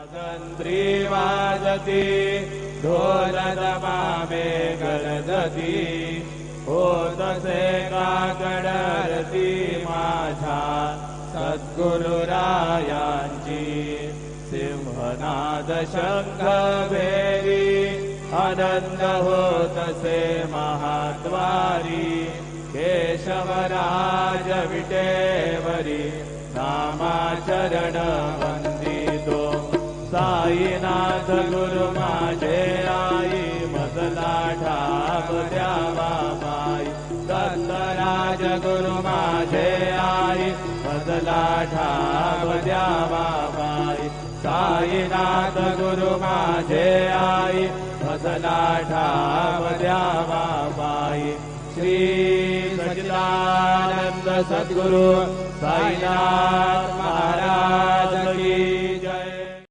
वाजंत्री वाजती ढोलदमामे गरजती होतसे काकडरती माझ्या सद्गुरुरायांची सिंहनाद शंख भेरी आनंद होतसे महाद्वारी केशवराज विटेवरी नामाचरण वंदितो साईनाथ गुरु माझे आई मजला ठाप द्यावा माई दत्तराज गुरु माझे आई मजला ठाप द्यावा माई साईनाथ गुरु माझे आई मजला ठाप द्यावा माई श्री सच्चिदानंद सद्गुरु साईनाथ महाराज की